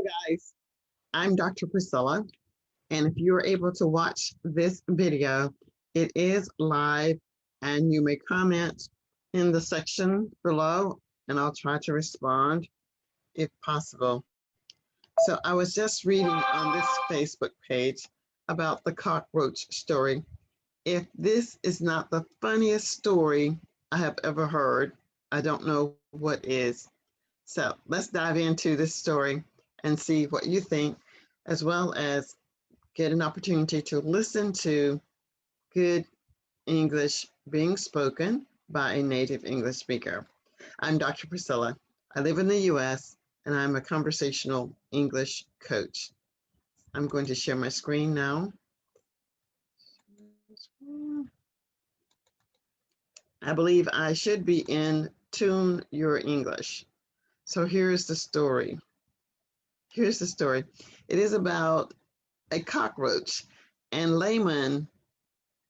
guys, I'm Dr. Priscilla, and if you're able to watch this video, it is live and you may comment in the section below and I'll try to respond if possible. So I was just reading on this Facebook page about the cockroach story. If this is not the funniest story I have ever heard, I don't know what is. So let's dive into this story and see what you think, as well as get an opportunity to listen to good English being spoken by a native English speaker. I'm Dr. Priscilla. I live in the US and I'm a conversational English coach. I'm going to share my screen now. I believe I should be in Tune Your English. So here's the story. Here's the story. It is about a cockroach, and Layman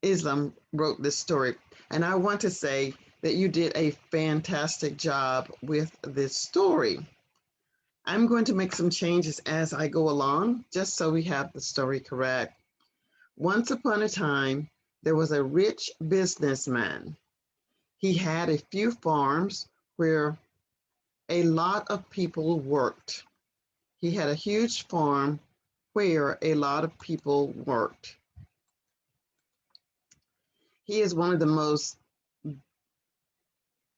Islam wrote this story. And I want to say that you did a fantastic job with this story. I'm going to make some changes as I go along, just so we have the story correct. Once upon a time, there was a rich businessman. He had a few farms where a lot of people worked. He had a huge farm where a lot of people worked. He is one of the most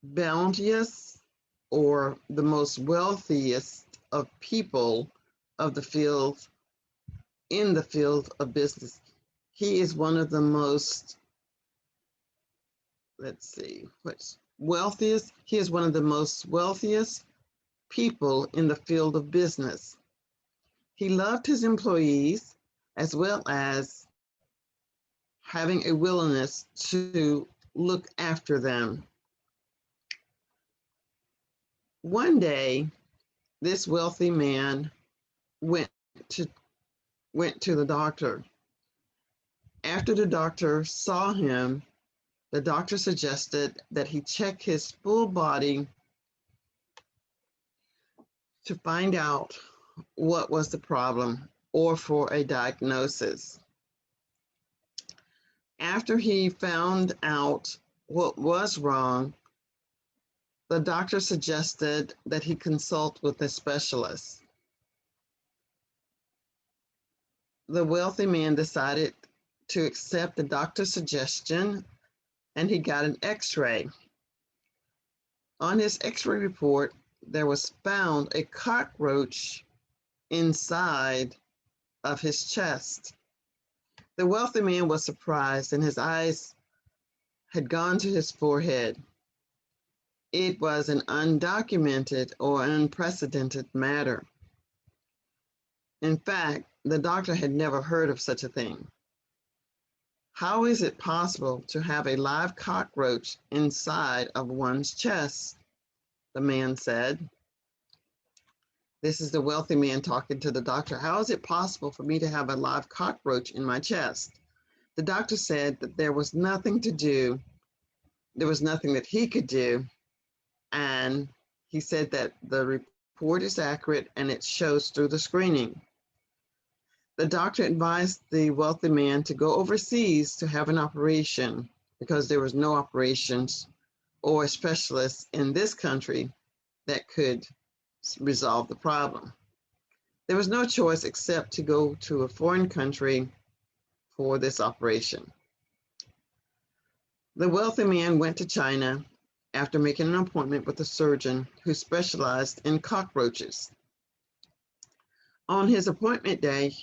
bounteous or the most wealthiest of people of the field, in the field of business. He is one of the most, wealthiest. He is one of the most wealthiest people in the field of business. He loved his employees as well as having a willingness to look after them. One day, this wealthy man went to the doctor. After the doctor saw him, the doctor suggested that he check his full body to find out what was the problem or for a diagnosis. After he found out what was wrong, the doctor suggested that he consult with a specialist. The wealthy man decided to accept the doctor's suggestion and he got an x-ray. On his x-ray report, there was found a cockroach inside of his chest. The wealthy man was surprised and his eyes had gone to his forehead. It was an undocumented or unprecedented matter. In fact, the doctor had never heard of such a thing. How is it possible to have a live cockroach inside of one's chest? The man said. This is the wealthy man talking to the doctor. How is it possible for me to have a live cockroach in my chest? The doctor said that there was nothing to do. There was nothing that he could do. And he said that the report is accurate and it shows through the screening. The doctor advised the wealthy man to go overseas to have an operation because there was no operations or specialists in this country that could resolve the problem. There was no choice except to go to a foreign country for this operation. The wealthy man went to China after making an appointment with a surgeon who specialized in cockroaches. On his appointment day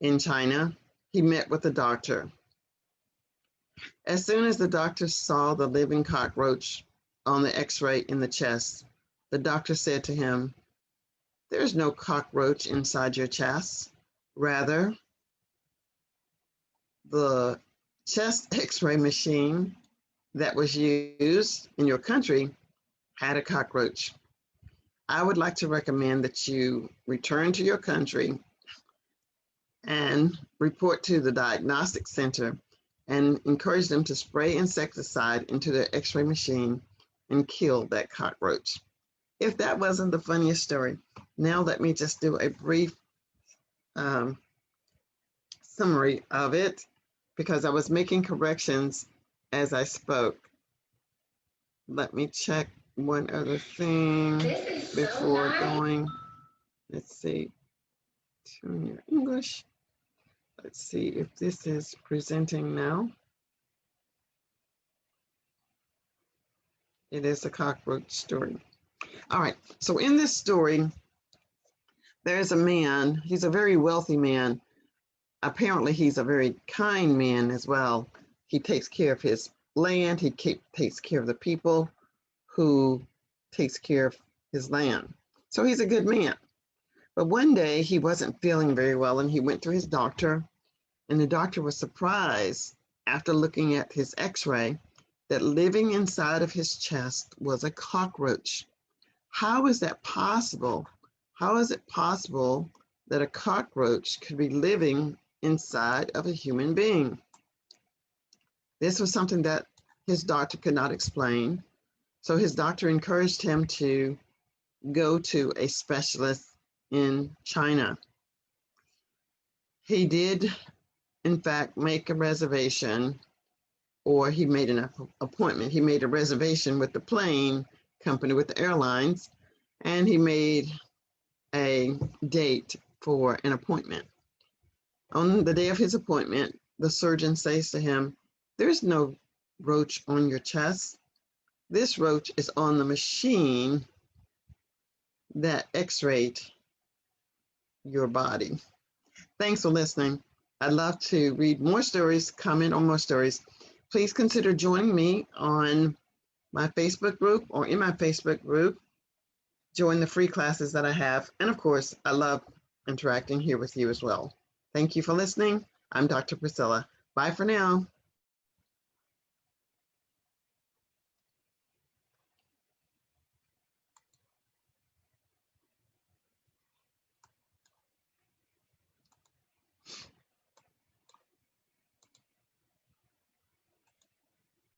in China, he met with the doctor. As soon as the doctor saw the living cockroach on the x-ray in the chest, the doctor said to him, "There's no cockroach inside your chest. Rather, the chest x-ray machine that was used in your country had a cockroach. I would like to recommend that you return to your country and report to the diagnostic center and encourage them to spray insecticide into the x-ray machine and kill that cockroach." If that wasn't the funniest story, now let me just do a brief um, summary of it because I was making corrections as I spoke. Let me check one other thing before going. Let's see, tune your English. Let's see if this is presenting now. It is a cockroach story. All right, so in this story, there's a man, he's a very wealthy man. Apparently, he's a very kind man as well. He takes care of his land, takes care of the people who takes care of his land. So he's a good man. But one day he wasn't feeling very well and he went to his doctor, and the doctor was surprised after looking at his x-ray that living inside of his chest was a cockroach. How is that possible? How is it possible that a cockroach could be living inside of a human being? This was something that his doctor could not explain. So his doctor encouraged him to go to a specialist in China. He did, in fact, make a reservation, or he made an appointment. He made a reservation with the plane company, with the airlines, and he made a date for an appointment. On the day of his appointment, the surgeon says to him, "There's no roach on your chest. This roach is on the machine that x-rayed your body." Thanks for listening. I'd love to read more stories, comment on more stories. Please consider joining me on my Facebook group or in my Facebook group. Join the free classes that I have. And of course, I love interacting here with you as well. Thank you for listening. I'm Dr. Priscilla. Bye for now.